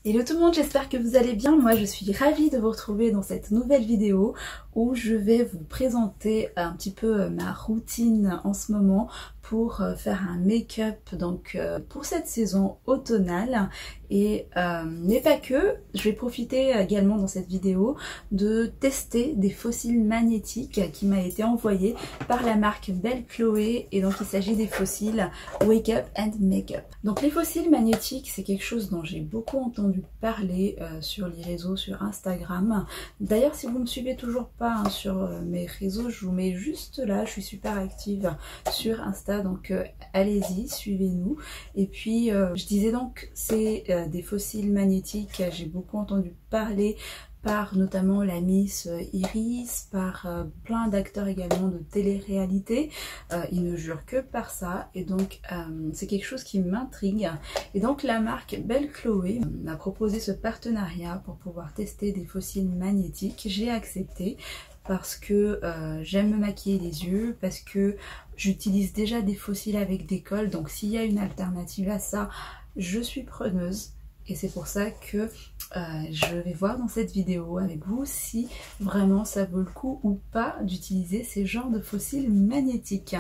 Hello tout le monde, j'espère que vous allez bien. Moi je suis ravie de vous retrouver dans cette nouvelle vidéo où je vais vous présenter un petit peu ma routine en ce moment pour faire un make-up donc pour cette saison automnale et mais pas que. Je vais profiter également dans cette vidéo de tester des fossiles magnétiques qui m'a été envoyé par la marque Belle Chloé, et donc il s'agit des fossiles Wake Up and Make-up. Donc les fossiles magnétiques, c'est quelque chose dont j'ai beaucoup entendu parler sur les réseaux, sur Instagram. D'ailleurs, si vous me suivez toujours pas sur mes réseaux, je vous mets juste là, je suis super active sur Insta, donc allez-y, suivez-nous. Et puis je disais donc, c'est des fossiles magnétiques, j'ai beaucoup entendu parler par notamment la Miss Iris, par plein d'acteurs également de télé-réalité. Ils ne jurent que par ça, et donc c'est quelque chose qui m'intrigue. Et donc la marque Belle Chloé m'a proposé ce partenariat pour pouvoir tester des fossiles magnétiques. J'ai accepté parce que j'aime me maquiller les yeux, parce que j'utilise déjà des fossiles avec des cols, donc s'il y a une alternative à ça, je suis preneuse. Et c'est pour ça que je vais voir dans cette vidéo avec vous si vraiment ça vaut le coup ou pas d'utiliser ces genres de fossiles magnétiques.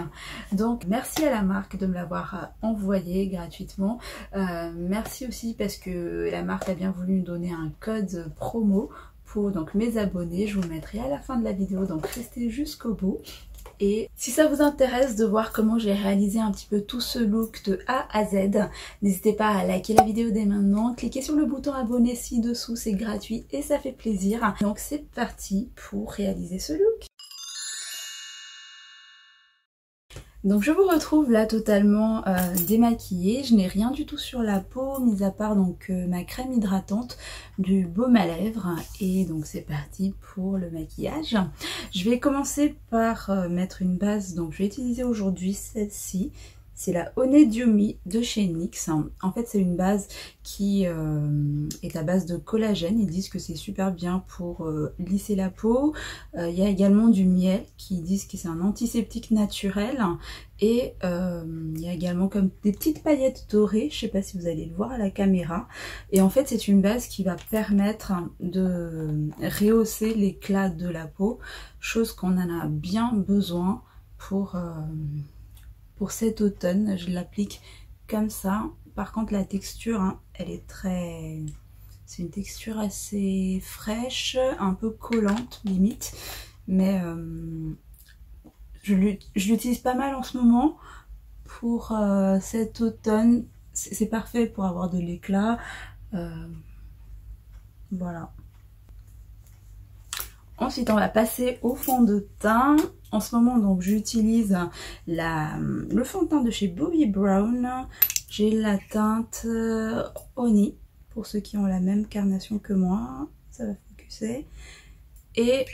Donc merci à la marque de me l'avoir envoyé gratuitement. Merci aussi parce que la marque a bien voulu me donner un code promo pour donc mes abonnés. Je vous le mettrai à la fin de la vidéo, donc restez jusqu'au bout. Et si ça vous intéresse de voir comment j'ai réalisé un petit peu tout ce look de A à Z, n'hésitez pas à liker la vidéo dès maintenant, cliquez sur le bouton abonner ci-dessous, c'est gratuit et ça fait plaisir. Donc c'est parti pour réaliser ce look. Donc je vous retrouve là totalement démaquillée, je n'ai rien du tout sur la peau, mis à part donc ma crème hydratante, du baume à lèvres, et donc c'est parti pour le maquillage. Je vais commencer par mettre une base, donc je vais utiliser aujourd'hui celle-ci. C'est la Honey de chez NYX. En fait, c'est une base qui est à base de collagène. Ils disent que c'est super bien pour lisser la peau. Il y a également du miel qui disent que c'est un antiseptique naturel. Et il y a également comme des petites paillettes dorées. Je ne sais pas si vous allez le voir à la caméra. Et en fait, c'est une base qui va permettre de rehausser l'éclat de la peau. Chose qu'on en a bien besoin pour cet automne. Je l'applique comme ça. Par contre la texture, hein, elle est très... c'est une texture assez fraîche, un peu collante limite. Mais je l'utilise pas mal en ce moment pour cet automne. C'est parfait pour avoir de l'éclat. Voilà. Ensuite, on va passer au fond de teint. En ce moment, donc, j'utilise le fond de teint de chez Bobbi Brown. J'ai la teinte Honey, pour ceux qui ont la même carnation que moi. Ça va focuser. Et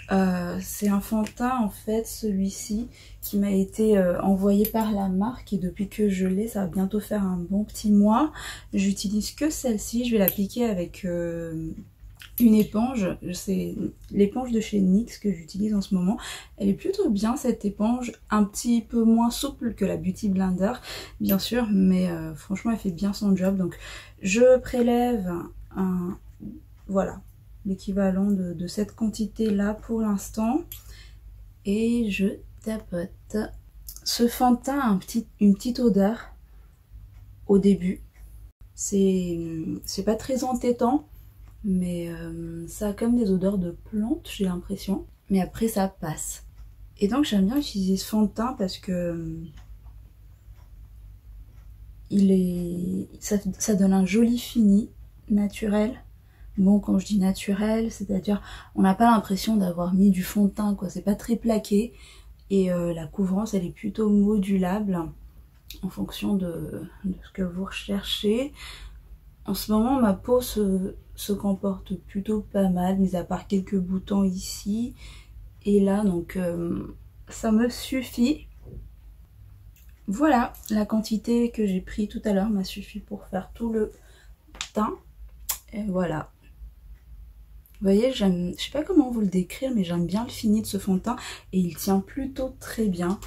c'est un fond de teint, en fait, celui-ci, qui m'a été envoyé par la marque. Et depuis que je l'ai, ça va bientôt faire un bon petit mois. J'utilise que celle-ci. Je vais l'appliquer avec... une éponge, c'est l'éponge de chez NYX que j'utilise en ce moment. Elle est plutôt bien cette éponge, un petit peu moins souple que la Beauty Blender bien sûr, mais franchement elle fait bien son job. Donc je prélève voilà, l'équivalent de cette quantité là pour l'instant et je tapote. Ce fond de teint a une petite odeur au début, c'est pas très entêtant, mais ça a comme des odeurs de plantes, j'ai l'impression. Mais après ça passe. Et donc j'aime bien utiliser ce fond de teint parce que ça donne un joli fini naturel. Bon, quand je dis naturel, c'est-à-dire on n'a pas l'impression d'avoir mis du fond de teint, quoi. C'est pas très plaqué. Et la couvrance, elle est plutôt modulable en fonction de ce que vous recherchez. En ce moment, ma peau se comporte plutôt pas mal, mis à part quelques boutons ici et là, donc ça me suffit. Voilà, la quantité que j'ai pris tout à l'heure m'a suffi pour faire tout le teint. Et voilà. Vous voyez, je sais pas comment vous le décrire, mais j'aime bien le fini de ce fond de teint et il tient plutôt très bien.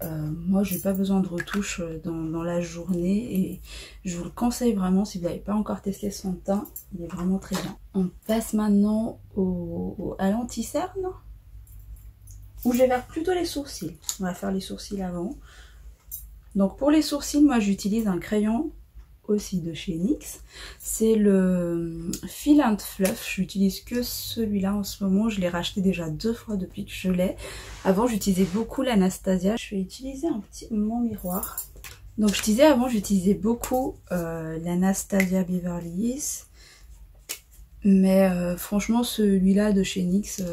Moi j'ai pas besoin de retouche dans la journée et je vous le conseille vraiment si vous n'avez pas encore testé son teint, il est vraiment très bien. On passe maintenant à l'anti-cerne où je vais faire plutôt les sourcils. On va faire les sourcils avant. Donc pour les sourcils, moi j'utilise un crayon aussi de chez NYX. C'est le Fill and Fluff. J'utilise que celui-là en ce moment. Je l'ai racheté déjà 2 fois depuis que je l'ai. Avant j'utilisais beaucoup l'Anastasia. Je vais utiliser un petit mon miroir. Donc je disais avant j'utilisais beaucoup l'Anastasia Beverly Hills. Mais franchement celui-là de chez NYX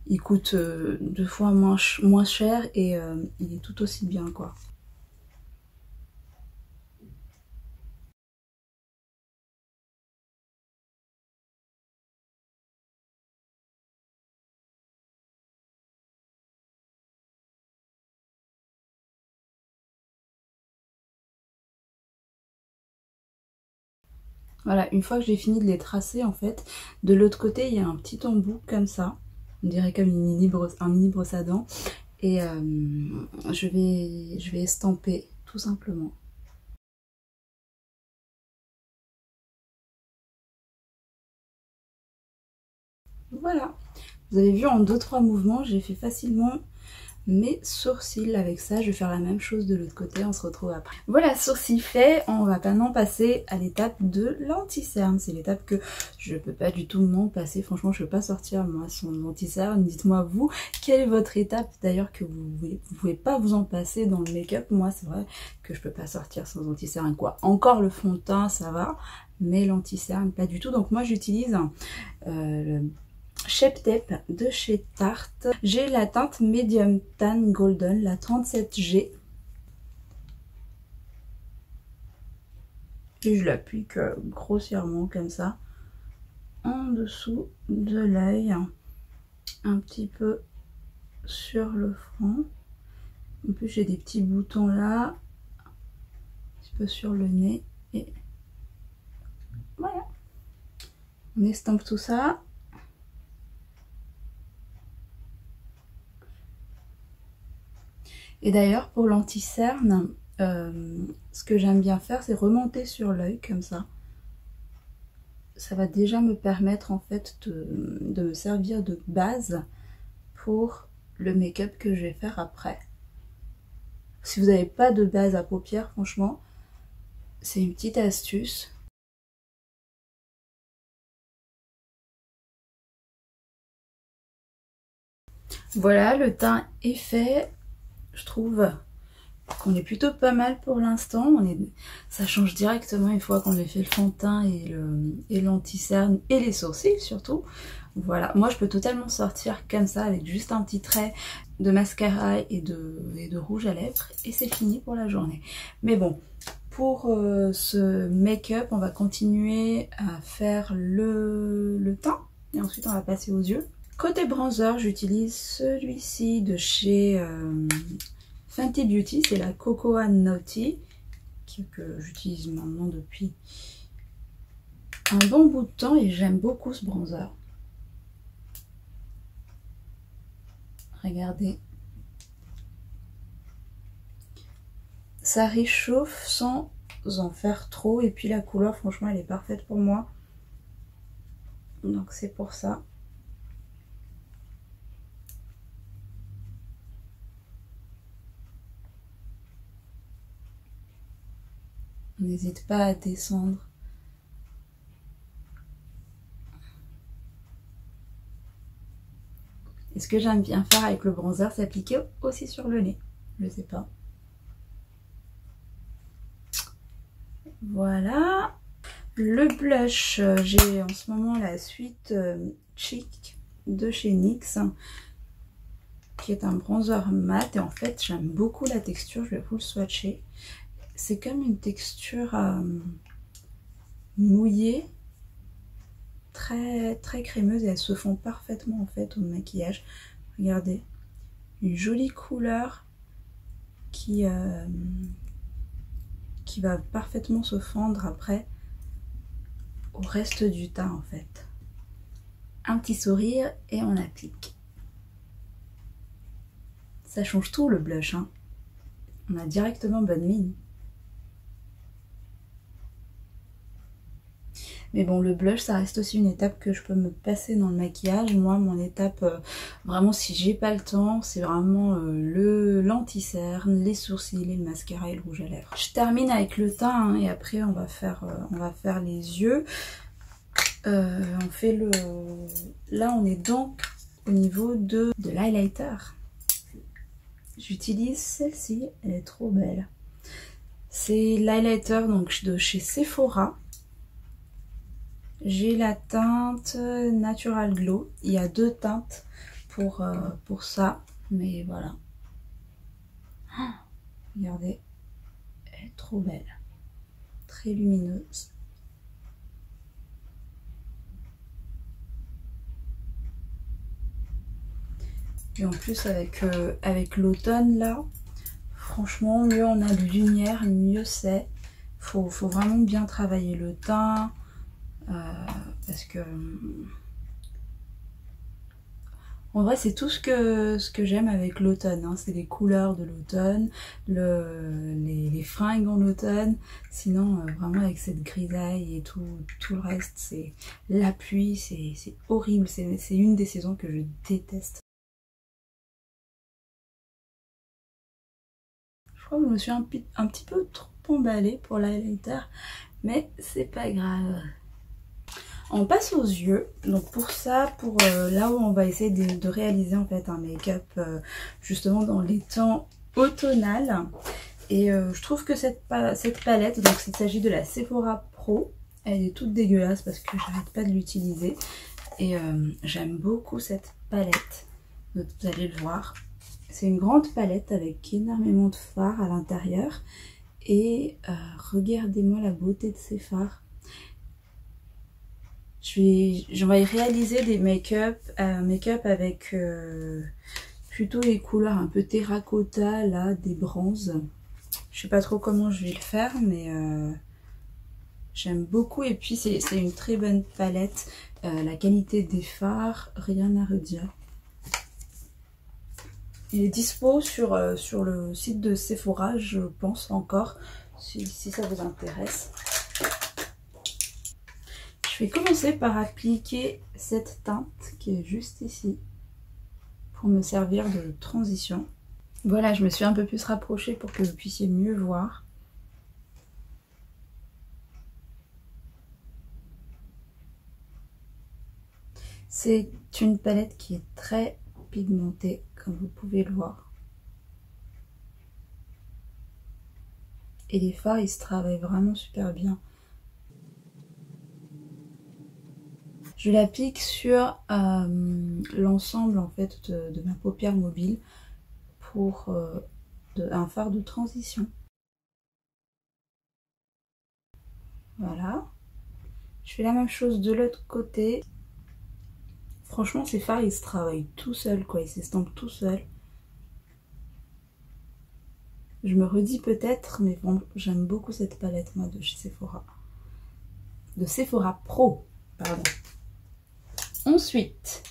il coûte 2 fois moins cher et il est tout aussi bien quoi. Voilà, une fois que j'ai fini de les tracer en fait, de l'autre côté il y a un petit embout comme ça, on dirait comme un mini brosse à dents, et je vais estamper tout simplement. Voilà, vous avez vu en 2-3 mouvements, j'ai fait facilement mes sourcils avec ça. Je vais faire la même chose de l'autre côté, on se retrouve après. Voilà, sourcils faits, on va maintenant passer à l'étape de l'anti-cerne. C'est l'étape que je peux pas du tout m'en passer, franchement je peux pas sortir moi son anti-cerne. Dites-moi vous, quelle est votre étape d'ailleurs que vous pouvez pas vous en passer dans le make-up. Moi c'est vrai que je peux pas sortir sans anti-cerne quoi. Encore le fond de teint ça va, mais l'anti-cerne pas du tout. Donc moi j'utilise le Shape Tape de chez Tarte. J'ai la teinte Medium Tan Golden, la 37G. Et je l'applique grossièrement comme ça, en dessous de l'œil, un petit peu sur le front. En plus j'ai des petits boutons là, un petit peu sur le nez. Et voilà. On estompe tout ça. Et d'ailleurs pour l'anti-cerne, ce que j'aime bien faire c'est remonter sur l'œil comme ça. Ça va déjà me permettre en fait de me servir de base pour le make-up que je vais faire après. Si vous n'avez pas de base à paupières, franchement, c'est une petite astuce. Voilà, le teint est fait. Je trouve qu'on est plutôt pas mal pour l'instant. Ça change directement une fois qu'on a fait le fond de teint et l'anti-cerne et les sourcils surtout. Voilà, moi je peux totalement sortir comme ça avec juste un petit trait de mascara et de rouge à lèvres et c'est fini pour la journée. Mais bon, pour ce make-up, on va continuer à faire le teint et ensuite on va passer aux yeux. Côté bronzer, j'utilise celui-ci de chez Fenty Beauty, c'est la Cocoa Naughty que j'utilise maintenant depuis un bon bout de temps et j'aime beaucoup ce bronzer. Regardez. Ça réchauffe sans en faire trop et puis la couleur franchement elle est parfaite pour moi. Donc c'est pour ça. N'hésite pas à descendre. Et ce que j'aime bien faire avec le bronzer, c'est appliquer aussi sur le nez. Je sais pas. Voilà. Le blush, j'ai en ce moment la suite Cheek de chez NYX, qui est un bronzer mat. Et en fait, j'aime beaucoup la texture. Je vais vous le swatcher. C'est comme une texture mouillée, très crémeuse et elles se font parfaitement en fait au maquillage. Regardez, une jolie couleur qui va parfaitement se fondre après au reste du teint en fait. Un petit sourire et on applique. Ça change tout le blush hein. on a directement bonne mine. Mais bon, le blush, ça reste aussi une étape que je peux me passer dans le maquillage. Moi, mon étape, vraiment, si j'ai pas le temps, c'est vraiment l'anti-cerne, les sourcils, et le mascara et le rouge à lèvres. Je termine avec le teint hein, et après, on va faire les yeux. On fait le... Là, on est donc au niveau de l'highlighter. J'utilise celle-ci, elle est trop belle. C'est l'highlighter donc de chez Sephora. J'ai la teinte Natural Glow. Il y a 2 teintes pour ça. Mais voilà. Oh, regardez. Elle est trop belle. Très lumineuse. Et en plus avec l'automne là, franchement mieux on a de lumière, mieux c'est. Faut vraiment bien travailler le teint. Parce que en vrai c'est tout ce que j'aime avec l'automne hein. C'est les couleurs de l'automne, les fringues en automne. Sinon vraiment avec cette grisaille et tout le reste, c'est la pluie, c'est horrible. C'est une des saisons que je déteste. Je crois que je me suis un petit peu trop emballée pour l'highlighter, mais c'est pas grave. On passe aux yeux. Donc pour ça, là où on va essayer de réaliser en fait un make-up justement dans les temps automnal. Et je trouve que cette palette, donc il s'agit de la Sephora Pro, elle est toute dégueulasse parce que j'arrête pas de l'utiliser. Et j'aime beaucoup cette palette, donc vous allez le voir. C'est une grande palette avec énormément de fards à l'intérieur. Et regardez-moi la beauté de ces fards. Je vais réaliser des make-up avec plutôt les couleurs un peu terracotta, là, des bronzes. Je sais pas trop comment je vais le faire, mais j'aime beaucoup. Et puis c'est une très bonne palette. La qualité des fards, rien à redire. Il est dispo sur le site de Sephora, je pense encore, si ça vous intéresse. Je vais commencer par appliquer cette teinte qui est juste ici, pour me servir de transition. Voilà, je me suis un peu plus rapprochée pour que vous puissiez mieux voir. C'est une palette qui est très pigmentée, comme vous pouvez le voir. Et les fards, ils se travaillent vraiment super bien. Je l'applique sur l'ensemble en fait de ma paupière mobile pour un fard de transition. Voilà. Je fais la même chose de l'autre côté. Franchement, ces fards, ils se travaillent tout seuls, quoi. Ils s'estampent tout seuls. Je me redis peut-être, mais bon, j'aime beaucoup cette palette, moi, de chez Sephora. De Sephora Pro, pardon. Ensuite,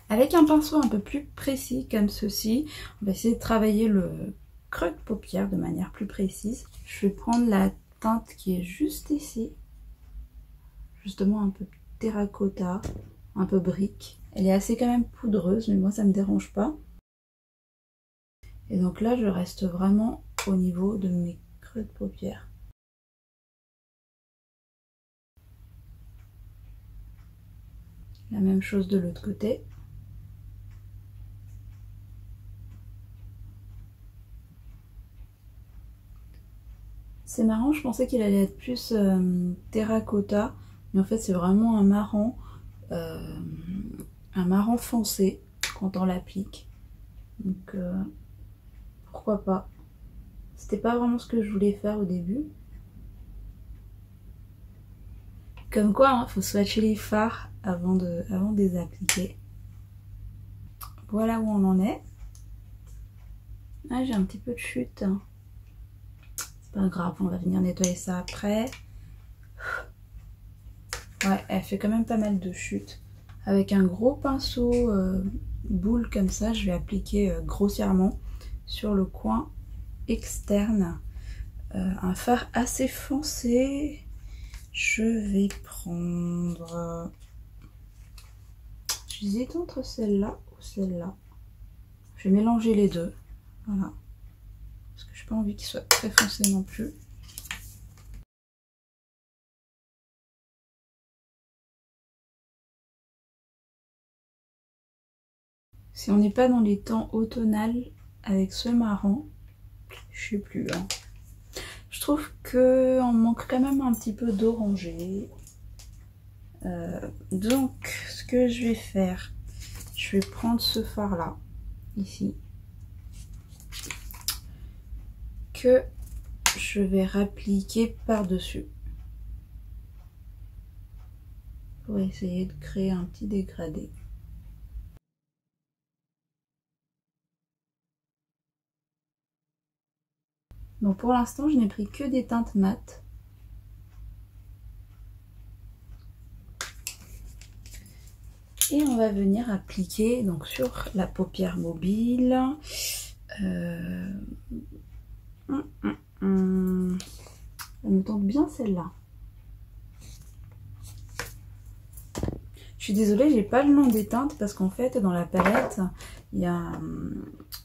avec un pinceau un peu plus précis comme ceci, on va essayer de travailler le creux de paupière de manière plus précise. Je vais prendre la teinte qui est juste ici. Justement un peu terracotta, un peu brique. Elle est assez quand même poudreuse, mais moi ça me dérange pas. Et donc là je reste vraiment au niveau de mes creux de paupière. La même chose de l'autre côté. C'est marrant, je pensais qu'il allait être plus terracotta, mais en fait c'est vraiment un marron foncé quand on l'applique. Donc pourquoi pas. C'était pas vraiment ce que je voulais faire au début. Comme quoi, hein, faut swatcher les fards avant de les appliquer. Voilà où on en est. Ah, j'ai un petit peu de chute. C'est pas grave, on va venir nettoyer ça après. Ouais, elle fait quand même pas mal de chute. Avec un gros pinceau boule comme ça, je vais appliquer grossièrement sur le coin externe, un fard assez foncé. Je vais prendre... J'hésite entre celle-là ou celle-là. Je vais mélanger les deux. Voilà. Parce que je n'ai pas envie qu'il soit très foncé non plus. Si on n'est pas dans les tons automnales avec ce marron, je sais plus. Hein. Je trouve qu'on manque quand même un petit peu d'orangé. Donc, ce que je vais faire, je vais prendre ce fard là, ici, que je vais rappliquer par-dessus. Pour essayer de créer un petit dégradé. Donc pour l'instant, je n'ai pris que des teintes mates. Et on va venir appliquer donc sur la paupière mobile. Elle me tente bien celle-là. Je suis désolée, j'ai pas le nom des teintes parce qu'en fait dans la palette il y a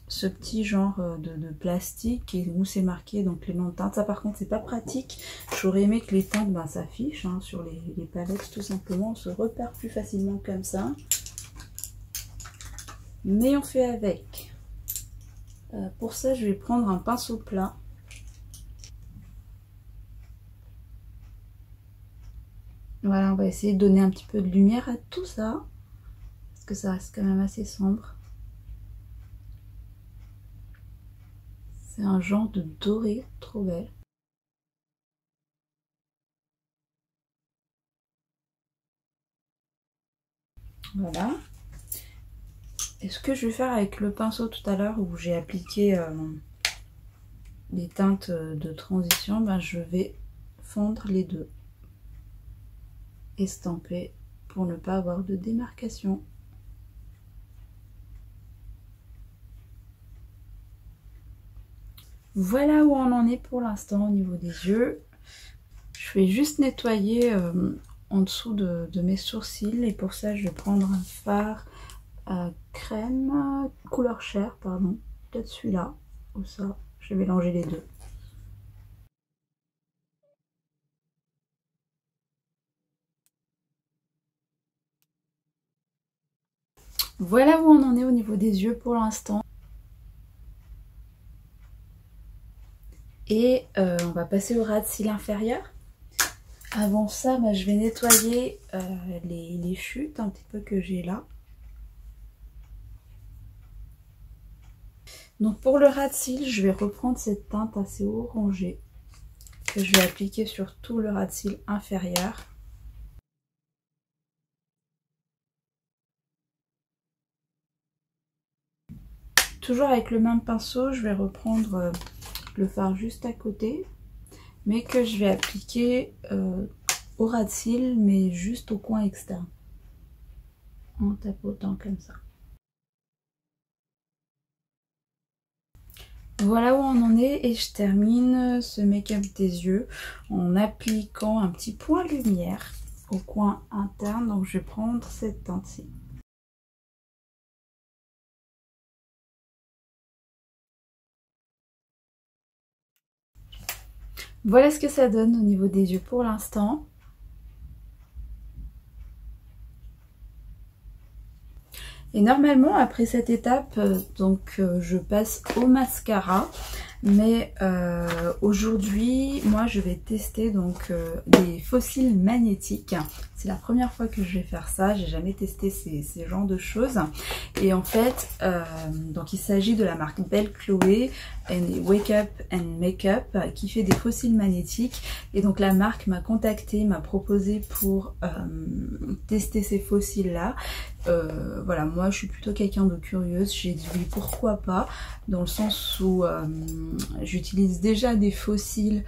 ce petit genre de plastique où c'est marqué donc les noms de teintes. Ça par contre c'est pas pratique. J'aurais aimé que les teintes s'affichent hein, sur les palettes tout simplement. On se repère plus facilement comme ça. Mais on fait avec. Pour ça je vais prendre un pinceau plat. Voilà, on va essayer de donner un petit peu de lumière à tout ça. Parce que ça reste quand même assez sombre. C'est un genre de doré, trop belle. Voilà. Et ce que je vais faire avec le pinceau tout à l'heure où j'ai appliqué les teintes de transition, je vais fondre les deux. Estamper pour ne pas avoir de démarcation. Voilà où on en est pour l'instant au niveau des yeux. Je vais juste nettoyer en dessous de mes sourcils et pour ça je vais prendre un fard crème couleur chair, pardon, peut-être celui-là ou ça. Je vais mélanger les deux. Voilà où on en est au niveau des yeux pour l'instant. Et on va passer au ras de cils inférieur. Avant ça, je vais nettoyer les chutes un petit peu que j'ai là. Donc pour le ras de cils, je vais reprendre cette teinte assez orangée que je vais appliquer sur tout le ras de cils inférieur. Toujours avec le même pinceau, je vais reprendre le fard juste à côté, mais que je vais appliquer au ras de cils, mais juste au coin externe, en tapotant comme ça. Voilà où on en est et je termine ce make-up des yeux en appliquant un petit point lumière au coin interne. Donc je vais prendre cette teinte-ci. Voilà ce que ça donne au niveau des yeux pour l'instant. Et normalement après cette étape, je passe au mascara. Mais aujourd'hui, moi je vais tester des faux cils magnétiques. C'est la première fois que je vais faire ça, j'ai jamais testé ces genres de choses. Et en fait, il s'agit de la marque Belle Chloé Wake Up and Makeup qui fait des faux cils magnétiques. Et donc la marque m'a contacté, m'a proposé pour tester ces faux cils là. Voilà, moi je suis plutôt quelqu'un de curieuse, j'ai dit oui pourquoi pas, dans le sens où j'utilise déjà des faux cils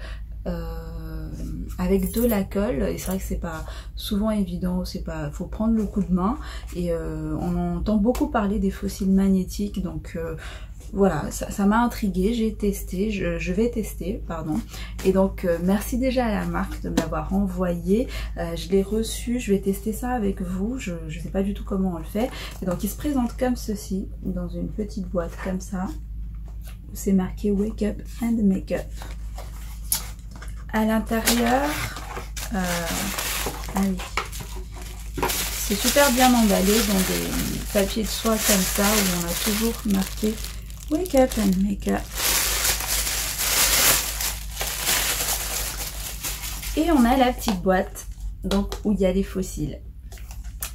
avec de la colle et c'est vrai que c'est pas souvent évident, faut prendre le coup de main et on entend beaucoup parler des faux cils magnétiques, donc voilà, ça m'a intriguée, j'ai testé, je vais tester, pardon. Et donc, merci déjà à la marque de me l'avoir envoyé. Je l'ai reçu, je vais tester ça avec vous. Je ne sais pas du tout comment on le fait. Et donc, il se présente comme ceci, dans une petite boîte comme ça. C'est marqué Wake Up and Make Up. À l'intérieur, ah oui, c'est super bien emballé dans des papiers de soie comme ça, où on a toujours marqué Wake Up and Make Up. Et on a la petite boîte donc où il y a les fossiles.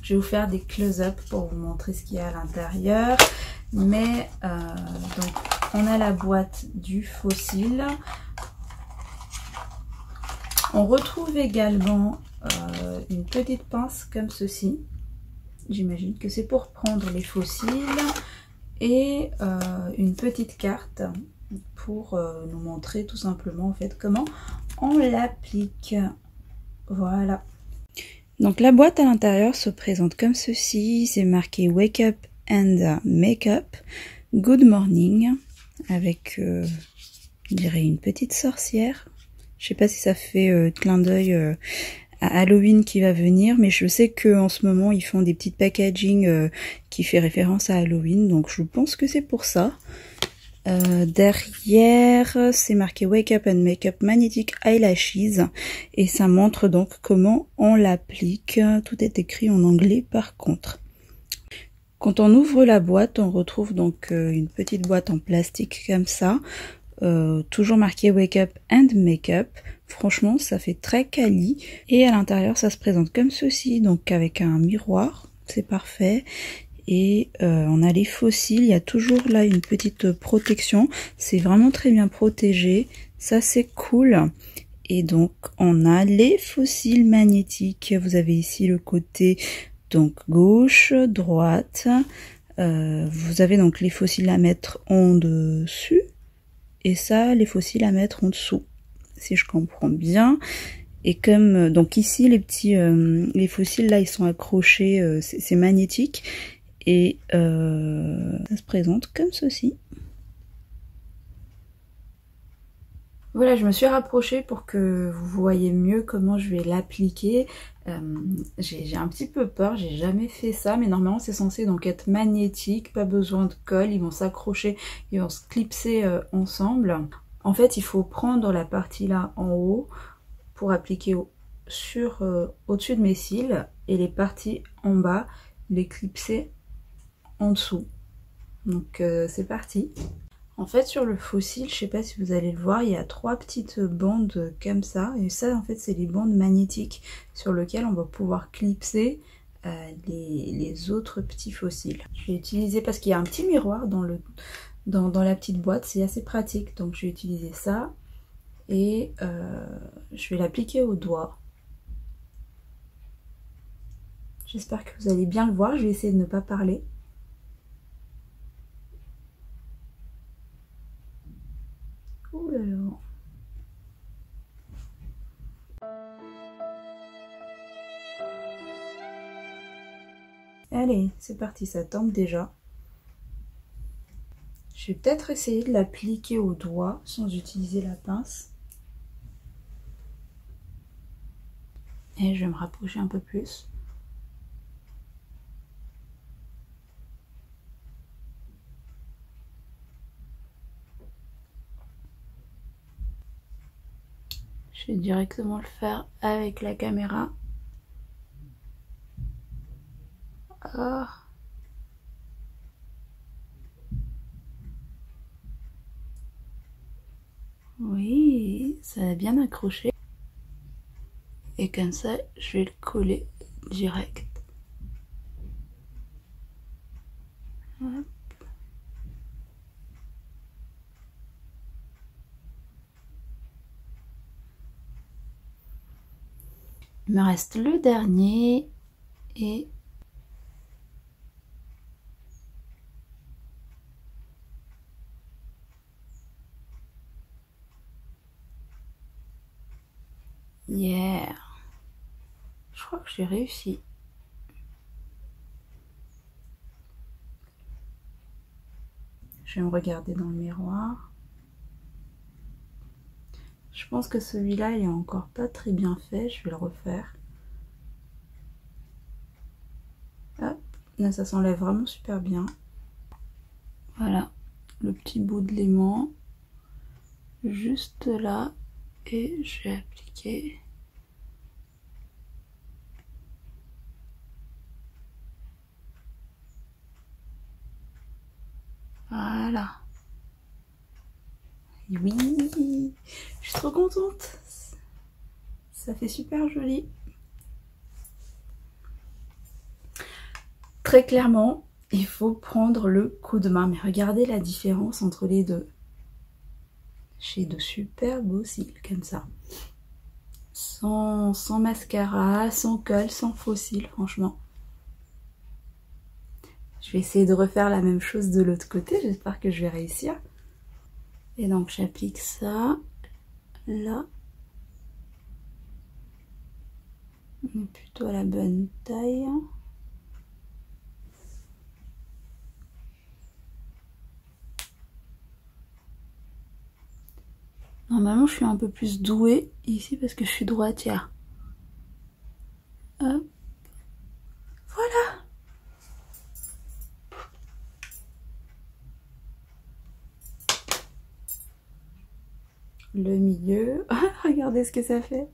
Je vais vous faire des close-up pour vous montrer ce qu'il y a à l'intérieur. Mais donc on a la boîte du fossile. On retrouve également une petite pince comme ceci. J'imagine que c'est pour prendre les fossiles. Et une petite carte pour nous montrer tout simplement en fait comment on l'applique. Voilà. Donc la boîte à l'intérieur se présente comme ceci. C'est marqué Wake Up and Make Up Good Morning avec je dirais une petite sorcière. Je sais pas si ça fait clin d'œil à Halloween qui va venir, mais je sais que en ce moment ils font des petites packaging qui fait référence à Halloween, donc je pense que c'est pour ça. Derrière c'est marqué Wake Up and Make Up Magnetic Eyelashes et ça montre donc comment on l'applique. Tout est écrit en anglais par contre. Quand on ouvre la boîte, on retrouve donc une petite boîte en plastique comme ça, toujours marqué Wake Up and Make Up. Franchement, ça fait très quali. Et à l'intérieur, ça se présente comme ceci, donc avec un miroir, c'est parfait. Et on a les fossiles, il y a toujours là une petite protection. C'est vraiment très bien protégé, ça c'est cool. Et donc, on a les fossiles magnétiques. Vous avez ici le côté donc gauche, droite. Vous avez donc les fossiles à mettre en dessus. Et ça, les fossiles à mettre en dessous. Si je comprends bien. Et comme donc ici les petits les fossiles là ils sont accrochés, c'est magnétique et ça se présente comme ceci. Voilà, je me suis rapprochée pour que vous voyez mieux comment je vais l'appliquer. J'ai un petit peu peur, j'ai jamais fait ça, mais normalement c'est censé donc être magnétique, pas besoin de colle, ils vont s'accrocher, ils vont se clipser ensemble. En fait, il faut prendre la partie là en haut pour appliquer au-dessus de mes cils et les parties en bas, les clipser en dessous. Donc c'est parti. En fait, sur le fossile, je sais pas si vous allez le voir, il y a 3 petites bandes comme ça. Et ça, en fait, c'est les bandes magnétiques sur lesquelles on va pouvoir clipser les autres petits fossiles. Je vais utiliser, parce qu'il y a un petit miroir dans la petite boîte, c'est assez pratique. Donc je vais utiliser ça et je vais l'appliquer au doigt. J'espère que vous allez bien le voir, je vais essayer de ne pas parler. Ouh là là. Allez, c'est parti, ça tombe déjà. Je vais peut-être essayer de l'appliquer au doigt sans utiliser la pince. Et je vais me rapprocher un peu plus. Je vais directement le faire avec la caméra. Oh. Oui, ça a bien accroché. Et comme ça, je vais le coller direct. Hop. Il me reste le dernier et yeah, je crois que j'ai réussi. Je vais me regarder dans le miroir. Je pense que celui-là, il est encore pas très bien fait. Je vais le refaire. Hop, là, ça s'enlève vraiment super bien. Voilà, le petit bout de l'aimant. Juste là. Et je vais appliquer. Voilà. Oui, je suis trop contente. Ça fait super joli. Très clairement, il faut prendre le coup de main. Mais regardez la différence entre les deux. J'ai de super beaux cils comme ça. Sans mascara, sans colle, sans faux cils, franchement. Je vais essayer de refaire la même chose de l'autre côté. J'espère que je vais réussir. Et donc j'applique ça là. On est plutôt à la bonne taille. Normalement je suis un peu plus douée ici parce que je suis droitière. Hop. Voilà. Le milieu. Regardez ce que ça fait.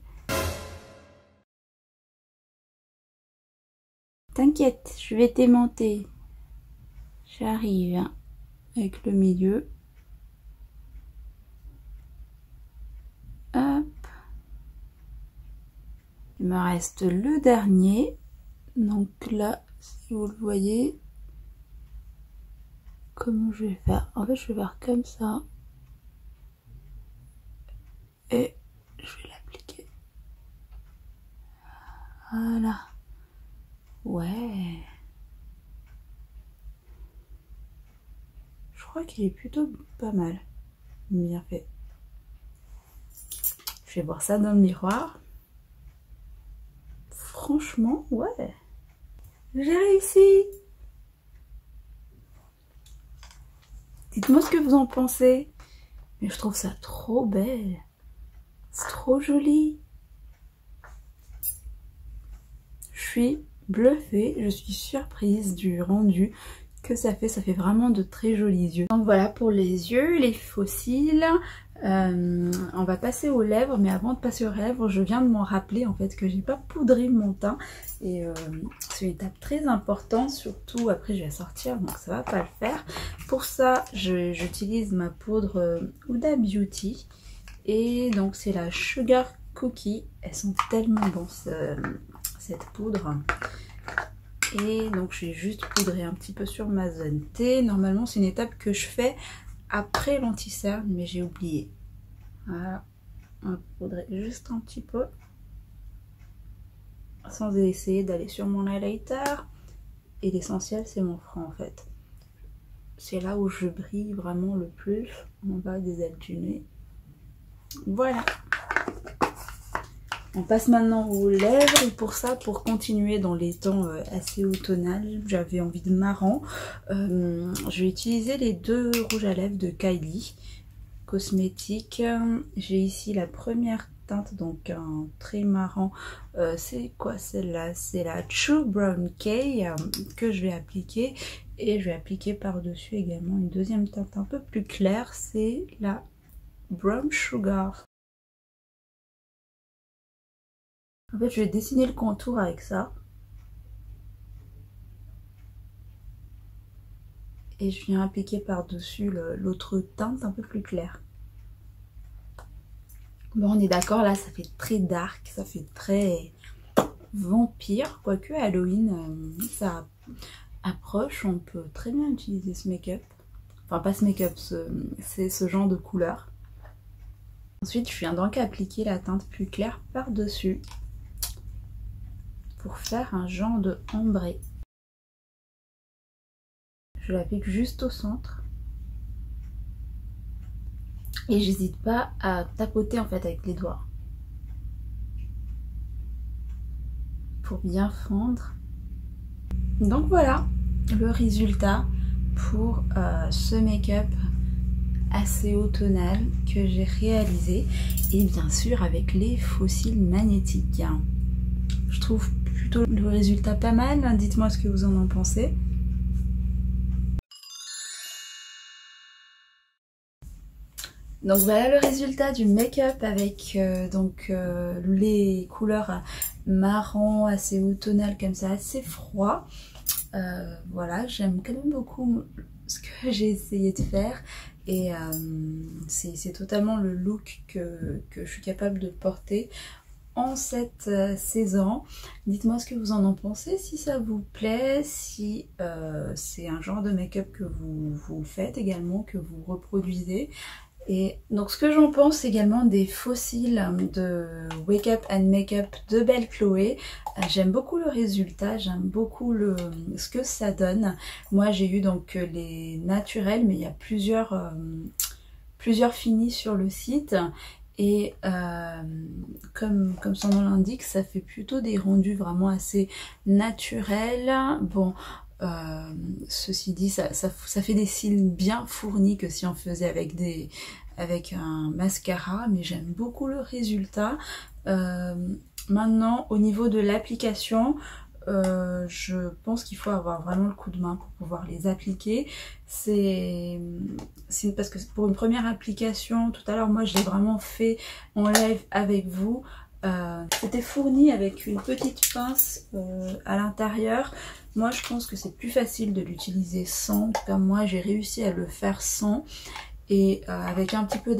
T'inquiète, je vais t'aimanter. J'arrive avec le milieu. Hop. Il me reste le dernier. Donc là, si vous le voyez, comment je vais faire? En fait, je vais faire comme ça. Et je vais l'appliquer. Voilà. Ouais. Je crois qu'il est plutôt pas mal. Bien fait. Je vais voir ça dans le miroir. Franchement, ouais. J'ai réussi. Dites-moi ce que vous en pensez. Mais je trouve ça trop belle. C'est trop joli. Je suis bluffée, je suis surprise du rendu que ça fait vraiment de très jolis yeux. Donc voilà pour les yeux, les faux cils. On va passer aux lèvres, mais avant de passer aux lèvres, je viens de m'en rappeler en fait que j'ai pas poudré mon teint et c'est une étape très importante, surtout après je vais sortir donc ça va pas le faire. Pour ça j'utilise ma poudre Huda Beauty et donc c'est la Sugar Cookie. Elles sont tellement bonnes cette poudre. Et donc je vais juste poudrer un petit peu sur ma zone T. Normalement c'est une étape que je fais après l'anti-cerne, mais j'ai oublié. Voilà, on va poudrer juste un petit peu. Sans essayer d'aller sur mon highlighter. Et l'essentiel c'est mon front en fait. C'est là où je brille vraiment le plus, en bas des ailes du nez. Voilà. On passe maintenant aux lèvres et pour ça, pour continuer dans les tons assez automnal, j'avais envie de marron. Je vais utiliser les deux rouges à lèvres de Kylie Cosmétiques. J'ai ici la première teinte, donc un très marron. C'est quoi celle-là? C'est la True Brown Kay que je vais appliquer. Et je vais appliquer par-dessus également une deuxième teinte un peu plus claire. C'est la Brown Sugar. En fait, je vais dessiner le contour avec ça. Et je viens appliquer par-dessus l'autre teinte un peu plus claire. Bon, on est d'accord, là, ça fait très dark, ça fait très vampire. Quoique Halloween, ça approche, on peut très bien utiliser ce make-up. Enfin, pas ce make-up, c'est ce genre de couleur. Ensuite, je viens donc appliquer la teinte plus claire par-dessus. Pour faire un genre de ombré. Je l'applique juste au centre. Et j'hésite pas à tapoter en fait avec les doigts. Pour bien fondre. Donc voilà le résultat. pour ce make-up assez automnal que j'ai réalisé, et bien sûr avec les faux cils magnétiques. Je trouve plutôt le résultat pas mal, dites-moi ce que vous en pensez. Donc voilà le résultat du make-up avec les couleurs marron, assez automnal comme ça, assez froid. Voilà, j'aime quand même beaucoup ce que j'ai essayé de faire, et c'est totalement le look que je suis capable de porter en cette saison. Dites-moi ce que vous en pensez, si ça vous plaît, si c'est un genre de make-up que vous faites également, que vous reproduisez. Et donc ce que j'en pense également des faux cils de Wake Up and Makeup de Belle Chloé. J'aime beaucoup le résultat, j'aime beaucoup ce que ça donne. Moi j'ai eu donc les naturels, mais il y a plusieurs finis sur le site. Et comme son nom l'indique, ça fait plutôt des rendus vraiment assez naturels. Bon, ceci dit, ça fait des cils bien fournis que si on faisait avec un mascara, mais j'aime beaucoup le résultat. Maintenant, au niveau de l'application, je pense qu'il faut avoir vraiment le coup de main pour pouvoir les appliquer. C'est parce que pour une première application, tout à l'heure moi je l'ai vraiment fait en live avec vous. C'était fourni avec une petite pince à l'intérieur. Moi je pense que c'est plus facile de l'utiliser sans. Comme moi j'ai réussi à le faire sans, et avec un petit peu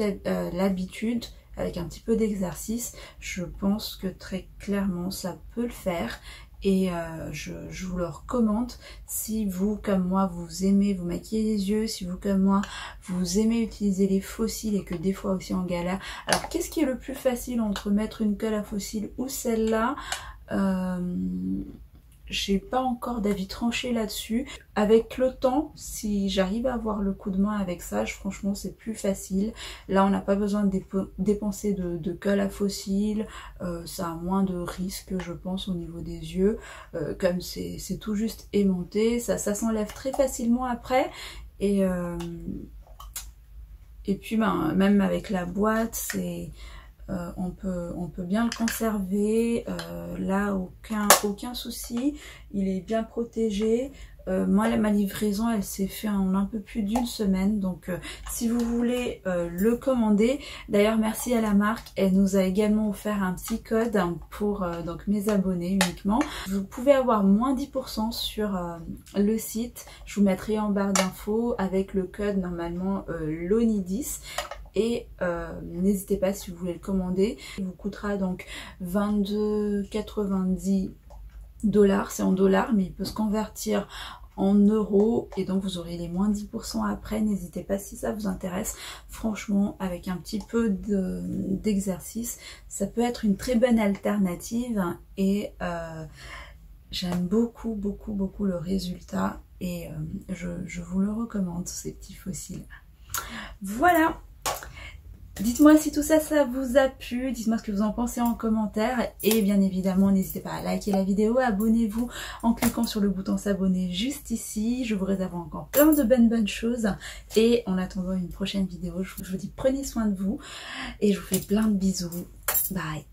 l'habitude, avec un petit peu d'exercice, je pense que très clairement ça peut le faire. Et je vous le recommande si vous, comme moi, vous aimez vous maquiller les yeux, si vous, comme moi, vous aimez utiliser les faux cils et que des fois aussi en galère. Alors, qu'est-ce qui est le plus facile entre mettre une colle à faux cils ou celle-là? J'ai pas encore d'avis tranché là-dessus. Avec le temps, si j'arrive à avoir le coup de main avec ça, franchement c'est plus facile. Là on n'a pas besoin de dépenser de colle à faux cils, ça a moins de risques je pense au niveau des yeux. Comme c'est tout juste aimanté, ça s'enlève très facilement après. Et puis même avec la boîte, c'est... on peut bien le conserver, là aucun souci, il est bien protégé. Moi ma livraison elle s'est faite en un peu plus d'une semaine, donc si vous voulez le commander, d'ailleurs merci à la marque, elle nous a également offert un petit code pour donc mes abonnés uniquement. Vous pouvez avoir moins 10% sur le site, je vous mettrai en barre d'infos avec le code normalement LONI10. Et n'hésitez pas si vous voulez le commander. Il vous coûtera donc 22,90 $. C'est en dollars, mais il peut se convertir en euros. Et donc vous aurez les moins 10% après. N'hésitez pas si ça vous intéresse. Franchement, avec un petit peu d'exercice, ça peut être une très bonne alternative. Et j'aime beaucoup le résultat. Et je vous le recommande, ces petits faux cils. Voilà! Dites-moi si tout ça, ça vous a plu, dites-moi ce que vous en pensez en commentaire, et bien évidemment n'hésitez pas à liker la vidéo, abonnez-vous en cliquant sur le bouton s'abonner juste ici. Je vous réserve encore plein de bonnes choses, et en attendant une prochaine vidéo, je vous dis prenez soin de vous et je vous fais plein de bisous, bye.